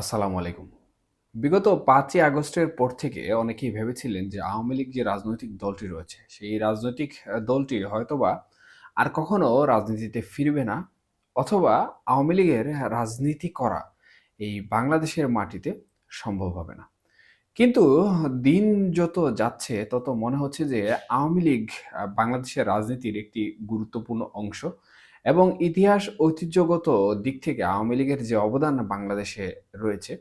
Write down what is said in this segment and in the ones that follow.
আসসালামু আলাইকুম। বিগত ৫ই আগস্টের পর থেকে অনেকেই ভেবেছিলেন যে আওয়ামী লীগ যে রাজনৈতিক দলটি রয়েছে, সেই রাজনৈতিক দলটি হয়তোবা আর কখনো রাজনীতিতে ফিরবে না, অথবা আওয়ামী লীগের রাজনীতি করা এই বাংলাদেশের মাটিতে সম্ভব হবে না। কিন্তু দিন যত যাচ্ছে তত মনে হচ্ছে যে আওয়ামী লীগ বাংলাদেশের রাজনীতির একটি গুরুত্বপূর্ণ অংশ এবং ইতিহাস ঐতিহ্যগত দিক থেকে আওয়ামী লীগের যে অবদান বাংলাদেশে রয়েছে,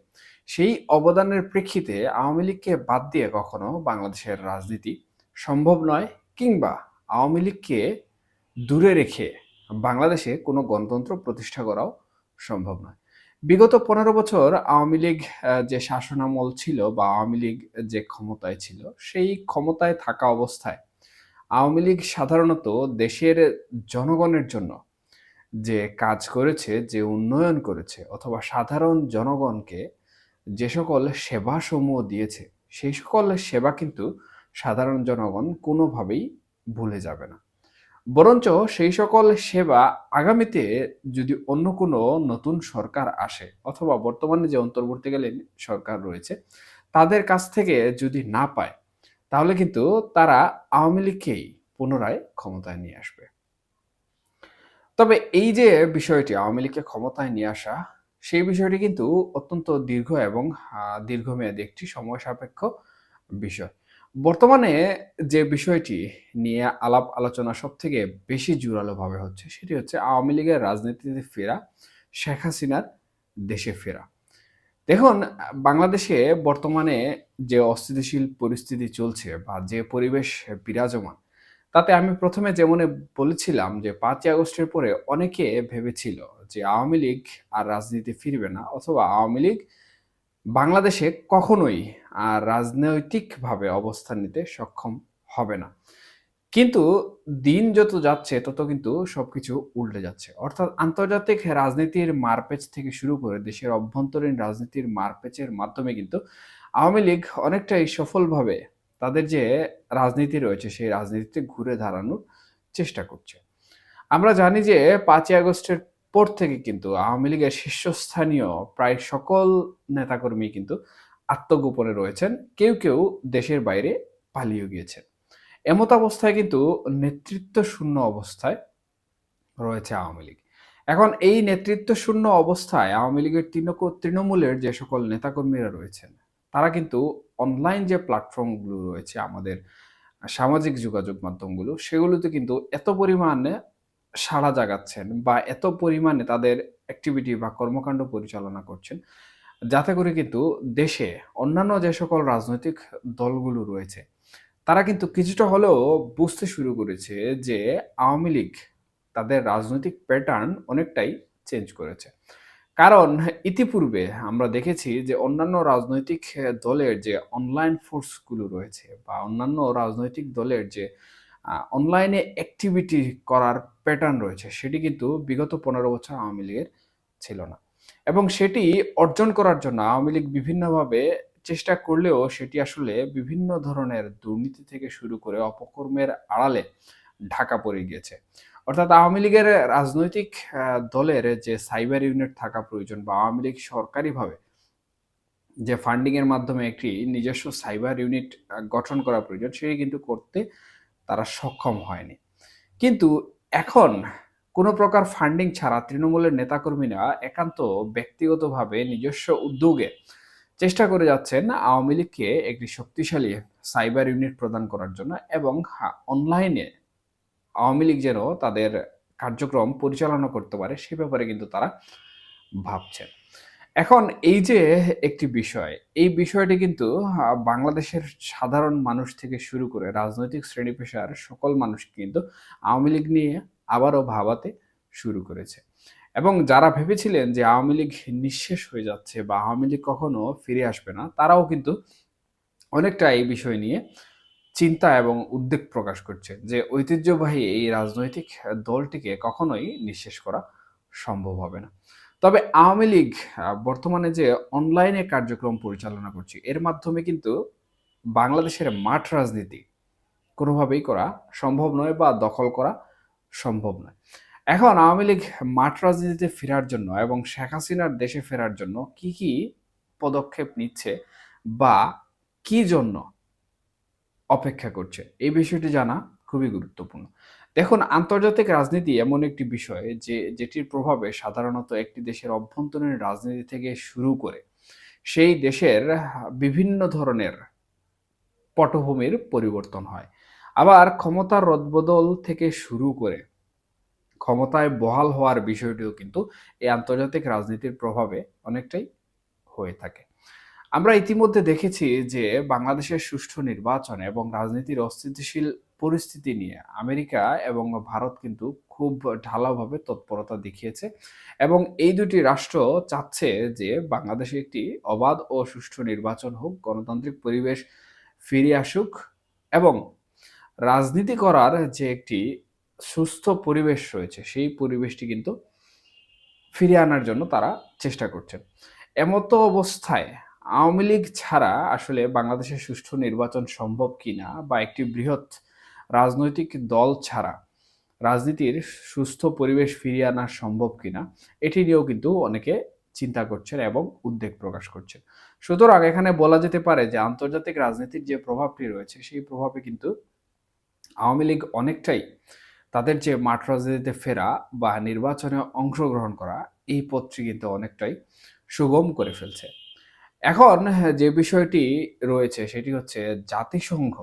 সেই অবদানের প্রেক্ষিতে আওয়ামী লীগকে বাদ দিয়ে কখনো বাংলাদেশের রাজনীতি সম্ভব নয়, কিংবা আওয়ামী লীগকে দূরে রেখে বাংলাদেশে কোনো গণতন্ত্র প্রতিষ্ঠা করাও সম্ভব নয়। বিগত ১৫ বছর আওয়ামী লীগ যে শাসনামল ছিল বা আওয়ামী লীগ যে ক্ষমতায় ছিল, সেই ক্ষমতায় থাকা অবস্থায় আওয়ামী লীগ সাধারণত দেশের জনগণের জন্য যে কাজ করেছে, যে উন্নয়ন করেছে অথবা সাধারণ জনগণকে যে সকল সেবাসমূহ দিয়েছে, সেই সকল সেবা কিন্তু সাধারণ জনগণ কোনোভাবেই ভুলে যাবে না। বরঞ্চ সেই সকল সেবা আগামীতে যদি অন্য কোনো নতুন সরকার আসে অথবা বর্তমানে যে অন্তর্বর্তীকালীন সরকার রয়েছে, তাদের কাছ থেকে যদি না পায়, তাহলে কিন্তু তারা আওয়ামী লীগকেই পুনরায় ক্ষমতায় নিয়ে আসবে। তবে এই যে বিষয়টি আওয়ামী লীগকে ক্ষমতায় নিয়ে আসা, সেই বিষয়টি কিন্তু অত্যন্ত দীর্ঘ এবং দীর্ঘমেয়াদী একটি সময় সাপেক্ষ বিষয়। বর্তমানে যে বিষয়টি নিয়ে আলাপ আলোচনা সবথেকে বেশি জোরালোভাবে হচ্ছে, সেটি হচ্ছে আওয়ামী লীগের রাজনীতিতে ফেরা, শেখ হাসিনার দেশে ফেরা। দেখুন, বাংলাদেশে বর্তমানে যে অস্থিতিশীল পরিস্থিতি চলছে বা যে পরিবেশ বিরাজমান, তাতে আমি ১ম এ যেমন বলেছিলাম যে ৫ই আগস্টের পরে অনেকে ভেবেছিল যে আওয়ামী লীগ আর রাজনীতিতে ফিরবে না, অথবা আওয়ামী লীগ বাংলাদেশে কখনোই রাজনৈতিকভাবে অবস্থান নিতে সক্ষম হবে না। কিন্তু দিন যত যাচ্ছে তত কিন্তু সবকিছু উল্টে যাচ্ছে। অর্থাৎ আন্তর্জাতিক রাজনীতির মারপ্যাচ থেকে শুরু করে দেশের অভ্যন্তরীণ রাজনীতির মারপ্যাচের মাধ্যমে কিন্তু আওয়ামী লীগ অনেকটাই সফলভাবে তাদের যে রাজনীতি রয়েছে, সেই রাজনীতিতে ঘুরে দাঁড়ানোর চেষ্টা করছে। আমরা জানি যে ৫ই আগস্টের পর থেকে কিন্তু আওয়ামী লীগের শীর্ষস্থানীয় প্রায় সকল নেতাকর্মী কিন্তু আত্মগোপনে রয়েছেন। কেউ দেশের বাইরে পালিয়ে গিয়েছেন। এমত অবস্থায় কিন্তু নেতৃত্ব শূন্য অবস্থায় রয়েছে আওয়ামী লীগ। এখন এই নেতৃত্ব শূন্য অবস্থায় আওয়ামী লীগের তৃণমূলের যে সকল নেতাকর্মীরা রয়েছেন, তারা কিন্তু অনলাইন যে প্ল্যাটফর্মগুলো রয়েছে, আমাদের সামাজিক যোগাযোগ মাধ্যমগুলো, সেগুলোতে কিন্তু এত পরিমাণে সাড়া জাগাচ্ছেন বা এত পরিমাণে তাদের অ্যাক্টিভিটি বা কর্মকাণ্ড পরিচালনা করছেন, যাতে করে কিন্তু দেশে অন্যান্য যে সকল রাজনৈতিক দলগুলো রয়েছে, তারা কিন্তু কিছুটা হলেও বুঝতে শুরু করেছে যে আওয়ামী লীগ তাদের রাজনৈতিক প্যাটার্ন অনেকটাই চেঞ্জ করেছে। কারণ ইতিপূর্বে আমরা দেখেছি যে অন্যান্য রাজনৈতিক দলের যে অনলাইন ফোর্স গুলো রয়েছে বা অন্যান্য রাজনৈতিক দলের যে অনলাইনে অ্যাক্টিভিটি করার প্যাটার্ন রয়েছে, সেটি কিন্তু বিগত ১৫ বছর আওয়ামী লীগের ছিল না। এবং সেটি অর্জন করার জন্য আওয়ামী লীগ বিভিন্নভাবে চেষ্টা করলেও সেটি আসলে বিভিন্ন ধরনের দুর্নীতি থেকে শুরু করে অপকর্মের আড়ালে ঢাকা পড়ে গিয়েছে। অর্থাৎ আওয়ামী লীগের রাজনৈতিক দলের যে সাইবার ইউনিট থাকা প্রয়োজন বা আওয়ামী লীগ সরকারিভাবে যে ফান্ডিং এর মাধ্যমে একটি নিজস্ব সাইবার ইউনিট গঠন করা প্রয়োজন, সেটি কিন্তু করতে তারা সক্ষম হয়নি। কিন্তু এখন কোনো প্রকার ফান্ডিং ছাড়া তৃণমূলের নেতাকর্মীরা একান্ত ব্যক্তিগতভাবে নিজস্ব উদ্যোগে চেষ্টা করে যাচ্ছেন আওয়ামী লীগকে একটি শক্তিশালী সাইবার ইউনিট প্রদান করার জন্য, এবং অনলাইনে আওয়ামী লীগ যেন তাদের কার্যক্রম পরিচালনা করতে পারে, সে ব্যাপারে কিন্তু তারা ভাবছেন। এখন এই যে একটি বিষয়, এই বিষয়টি কিন্তু বাংলাদেশের সাধারণ মানুষ থেকে শুরু করে রাজনৈতিক শ্রেণী-পেশার সকল মানুষকে কিন্তু আওয়ামী লীগ নিয়ে আবারও ভাবাতে শুরু করেছে। এবং যারা ভেবেছিলেন যে আওয়ামী লীগ নিঃশেষ হয়ে যাচ্ছে বা আওয়ামী লীগ কখনো ফিরে আসবে না, তারাও কিন্তু অনেকটা এই বিষয় নিয়ে চিন্তা এবং উদ্বেগ প্রকাশ করছে যে ঐতিহ্যবাহী এই রাজনৈতিক দলটিকে কখনোই নিঃশেষ করা সম্ভব হবে না। তবে আওয়ামী লীগ বর্তমানে যে অনলাইনে কার্যক্রম পরিচালনা করছে, এর মাধ্যমে কিন্তু বাংলাদেশের মাঠ রাজনীতি কোনোভাবেই করা সম্ভব নয় বা দখল করা সম্ভব নয়। এখন আওয়ামী লীগ মাঠ রাজনীতিতে ফেরার জন্য এবং শেখ হাসিনার দেশে ফেরার জন্য কি পদক্ষেপ নিচ্ছে বা কি জন্য অপেক্ষা করছে, এই বিষয়টি জানা খুবই গুরুত্বপূর্ণ। দেখুন, আন্তর্জাতিক রাজনীতি এমন একটি বিষয় যেটির প্রভাবে সাধারণত একটি দেশের অভ্যন্তরীণ রাজনীতি থেকে শুরু করে সেই দেশের বিভিন্ন ধরনের পটভূমির পরিবর্তন হয়। আবার ক্ষমতার রদবদল থেকে শুরু করে ক্ষমতায় বহাল হওয়ার বিষয়টিও কিন্তু এই আন্তর্জাতিক রাজনীতির প্রভাবে অনেকটাই হয়ে থাকে। আমরা ইতিমধ্যে দেখেছি যে বাংলাদেশের সুষ্ঠু নির্বাচন এবং রাজনীতির অস্থিতিশীল পরিস্থিতি নিয়ে আমেরিকা এবং ভারত কিন্তু খুব ঢালাওভাবে তৎপরতা দেখিয়েছে এবং এই দুটি রাষ্ট্র চাচ্ছে যে বাংলাদেশে একটি অবাধ ও সুষ্ঠু নির্বাচন হোক, গণতান্ত্রিক পরিবেশ ফিরে আসুক এবং রাজনীতি করার যে একটি সুস্থ পরিবেশ রয়েছে সেই পরিবেশটি কিন্তু ফিরিয়ে আনার জন্য তারা চেষ্টা করছেন। এমতো অবস্থায় আওয়ামী লীগ ছাড়া আসলে বাংলাদেশের সুষ্ঠু নির্বাচন সম্ভব কিনা বা একটি বৃহৎ রাজনৈতিক দল ছাড়া রাজনীতির সুস্থ পরিবেশ ফিরিয়ে আনা সম্ভব কিনা, এটি নিয়েও কিন্তু অনেকে চিন্তা করছেন এবং উদ্বেগ প্রকাশ করছেন। সুতরাং এখানে বলা যেতে পারে যে আন্তর্জাতিক রাজনীতির যে প্রভাবটি রয়েছে সেই প্রভাবে কিন্তু আওয়ামী লীগ অনেকটাই তাদের যে মাঠ রাজনীতিতে ফেরা বা নির্বাচনে অংশগ্রহণ করা এই পথটি কিন্তু অনেকটাই সুগম করে ফেলছে। এখন যে বিষয়টি রয়েছে সেটি হচ্ছে জাতিসংঘ,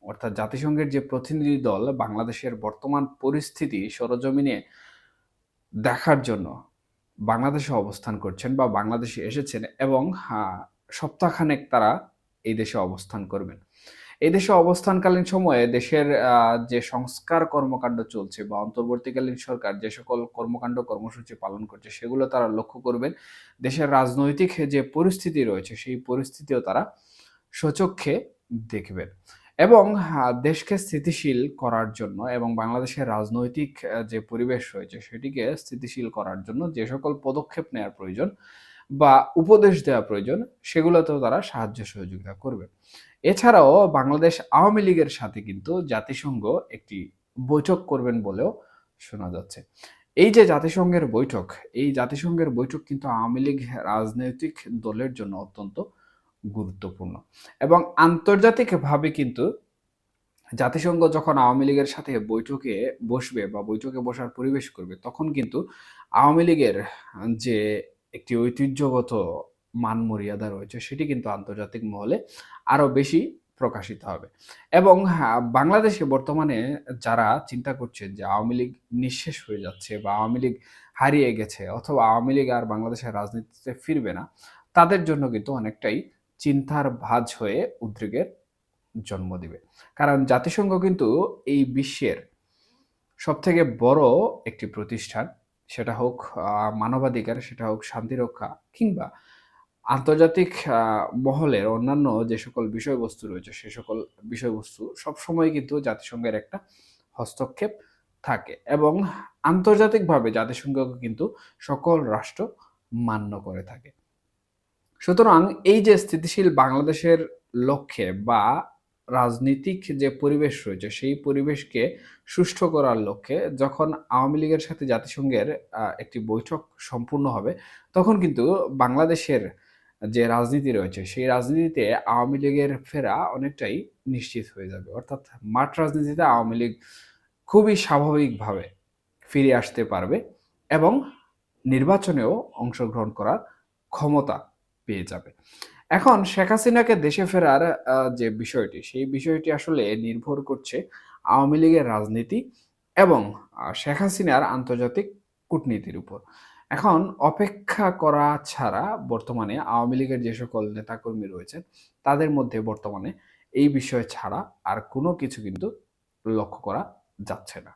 অর্থাৎ জাতিসংঘের যে প্রতিনিধি দল বাংলাদেশের বর্তমান পরিস্থিতি সরেজমিনে দেখার জন্য বাংলাদেশে অবস্থান করছেন বা বাংলাদেশে এসেছেন এবং সপ্তাহখানেক তারা এই দেশে অবস্থান করবেন। এই দেশে অবস্থানকালীন সময়ে দেশের যে সংস্কার কর্মকাণ্ড চলছে বা অন্তর্বর্তীকালীন সরকার যে সকল কর্মকাণ্ড কর্মসূচি পালন করছে সেগুলো তারা লক্ষ্য করবেন। দেশের রাজনৈতিক যে পরিস্থিতি রয়েছে সেই পরিস্থিতিও তারা স্বচক্ষে দেখবেন এবং দেশকে স্থিতিশীল করার জন্য এবং বাংলাদেশের রাজনৈতিক যে পরিবেশ রয়েছে সেটিকে স্থিতিশীল করার জন্য যে সকল পদক্ষেপ নেওয়ার প্রয়োজন বা উপদেশ দেওয়া প্রয়োজন সেগুলোতেও তারা সাহায্য সহযোগিতা করবে। এছাড়াও বাংলাদেশ আওয়ামী লীগের সাথে কিন্তু জাতিসংঘ একটি বৈঠক করবেন বলেও শোনা যাচ্ছে। এই যে জাতিসংঘের বৈঠক, এই জাতিসংঘের বৈঠক কিন্তু আওয়ামী লীগ রাজনৈতিক দলের জন্য অত্যন্ত গুরুত্বপূর্ণ এবং আন্তর্জাতিকভাবে কিন্তু জাতিসংঘ যখন আওয়ামী লীগের সাথে বৈঠকে বসবে বা বৈঠকে বসার পরিবেশ করবে তখন কিন্তু আওয়ামী লীগের যে একটি ঐতিহ্যগত মান মর্যাদা রয়েছে সেটি কিন্তু আন্তর্জাতিক মহলে আরো বেশি প্রকাশিত হবে এবং বাংলাদেশে বর্তমানে যারা চিন্তা করছেন যে আওয়ামী লীগ নিঃশেষ হয়ে যাচ্ছে বা আওয়ামী লীগ হারিয়ে গেছে অথবা আওয়ামী লীগ আর বাংলাদেশের রাজনীতিতে ফিরবে না, তাদের জন্য কিন্তু অনেকটাই চিন্তার ভাঁজ হয়ে উদ্বেগের জন্ম দিবে। কারণ জাতিসংঘ কিন্তু এই বিশ্বের সবথেকে বড় একটি প্রতিষ্ঠান। সেটা হোক মানবাধিকার, সেটা হোক শান্তিরক্ষা কিংবা আন্তর্জাতিক মহলের অন্যান্য যে সকল বিষয়বস্তু রয়েছে সে সকল বিষয়বস্তু সবসময় কিন্তু জাতিসংঘের একটা হস্তক্ষেপ থাকে এবং আন্তর্জাতিকভাবে জাতিসংঘকে কিন্তু সকল রাষ্ট্র মান্য করে থাকে। সুতরাং এই যে স্থিতিশীল বাংলাদেশের লক্ষ্যে বা রাজনীতিক যে পরিবেশ রয়েছে সেই পরিবেশকে সুষ্ঠু করার লক্ষ্যে যখন আওয়ামী লীগের সাথে জাতিসংঘের একটি বৈঠক সম্পূর্ণ হবে তখন কিন্তু বাংলাদেশের যে রাজনীতি রয়েছে সেই রাজনীতিতে আওয়ামী লীগের ফেরা অনেকটাই নিশ্চিত হয়ে যাবে। অর্থাৎ মাঠ রাজনীতিতে আওয়ামী লীগ খুবই স্বাভাবিকভাবে ফিরে আসতে পারবে এবং নির্বাচনেও অংশগ্রহণ করার ক্ষমতা পেয়ে যাবে। এখন শেখ হাসিনাকে দেশে ফেরার যে বিষয়টি, সেই বিষয়টি আসলে নির্ভর করছে আওয়ামী লীগের রাজনীতি এবং শেখ হাসিনার আন্তর্জাতিক কূটনীতির উপর। এখন অপেক্ষা করা ছাড়া বর্তমানে আওয়ামী লীগের যে সকল নেতাকর্মী রয়েছেন, তাদের মধ্যে বর্তমানে এই বিষয় ছাড়া আর কোনো কিছু কিন্তু লক্ষ্য করা যাচ্ছে না।